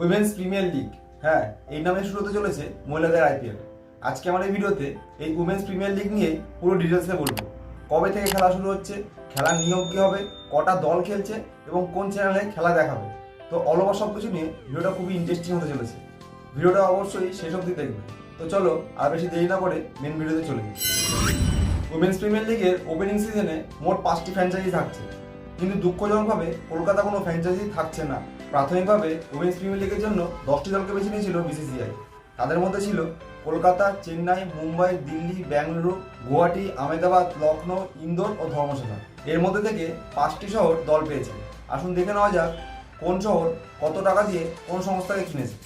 Women's premier league, হ্যাঁ এই নামে শুরু হতে চলেছে মহিলাদের আইপিএল। আজকে আমার এই ভিডিওতে এই উইমেন্স প্রিমিয়ার লিগ নিয়ে পুরো ডিটেলসে বলবো। কবে থেকে খেলা শুরু হচ্ছে, খেলার নিয়ম কী হবে, কটা দল খেলছে এবং কোন চ্যানেলে খেলা দেখাবে। তো অল ওভার সব কিছু নিয়ে ভিডিওটা খুবই ইন্টারেস্টিং হতে চলেছে। ভিডিওটা অবশ্যই শেষ অবধি দেখবে। তো চলো আর বেশি দেরি না করে মেন ভিডিওতে চলে যাই। উইমেন্স প্রিমিয়ার লিগের ওপেনিং সিজনে মোট 5টি ফ্র্যাঞ্চাইজি থাকছে, কিন্তু দুঃখজনকভাবে কলকাতা কোনো ফ্র্যাঞ্চাইজি থাকছে না। প্রাথমিকভাবে উইমেন্স প্রিমিয়ার লিগের জন্য 10টি দলকে বেছে নিয়েছিল বিসিসিআই। তাদের মধ্যে ছিল কলকাতা, চেন্নাই, মুম্বাই, দিল্লি, বেঙ্গালুরু, গুয়াহাটি, আহমেদাবাদ, লখনৌ, ইন্দোর ও ধর্মশালা। এর মধ্যে থেকে 5টি শহর দল পেয়েছে। আসুন দেখে নেওয়া যাক কোন শহর কত টাকা দিয়ে কোন সংস্থাকে কিনেছে।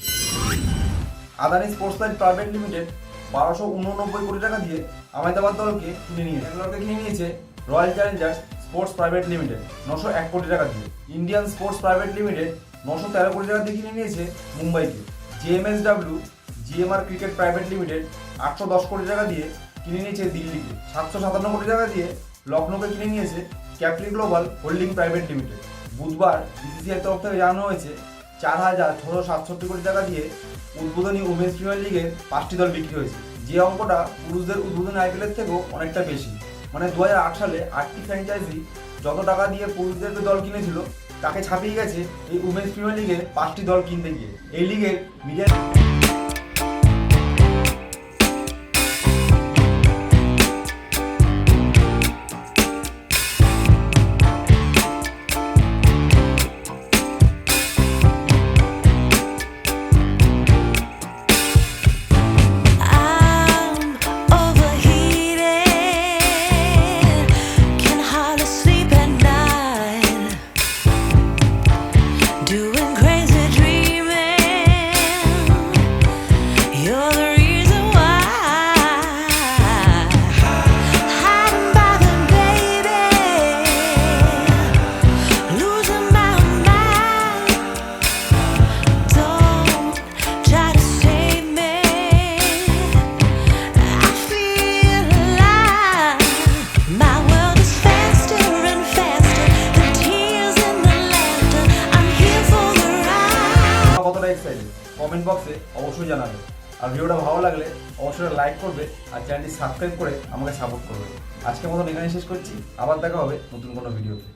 Adani sports line private limited 1289 কোটি টাকা দিয়ে আহমেদাবাদ দলকে কিনে নিয়েছে। ব্যাঙ্গালোরকে কিনে নিয়েছে royal Challengers sports private limited 901 কোটি টাকা দিয়ে। ইন্ডিয়ান স্পোর্টস প্রাইভেট লিমিটেড 913 কোটি টাকা দিয়ে কিনে নিয়েছে মুম্বাইকে। জেএমএসডব্লিউ জিএমআর ক্রিকেট প্রাইভেট লিমিটেড 810 কোটি টাকা দিয়ে কিনে নিয়েছে দিল্লিকে। 757 কোটি টাকা দিয়ে লখনৌকে কিনে নিয়েছে Capri global holding private limited. বুধবার বিসিসিআই তরফ থেকে জানানো হয়েছে 4667 কোটি টাকা দিয়ে উদ্বোধনী উইমেন্স প্রিমিয়ার লিগের 5টি দল বিক্রি হয়েছে, যে অঙ্কটা পুরুষদের উদ্বোধনী আইপিএলের থেকেও অনেকটা বেশি। মানে 2008 সালে 8টি ফ্র্যাঞ্চাইজি যত টাকা দিয়ে পুরুষদের দল কিনেছিল তাকে ছাপিয়ে গেছে এই উইমেন্স প্রিমিয়ার লিগের 5টি দল কিনতে গিয়ে। এই লিগের মিডিয়া কমেন্ট বক্সে অবশ্যই জানাবে। আর ভিডিওটা ভালো লাগলে অবশ্যই লাইক করবে আর চ্যানেলটি সাবস্ক্রাইব করে আমাকে সাপোর্ট করবে। আজকের মতন এখানে শেষ করছি, আবার দেখা হবে নতুন কোনো ভিডিওতে।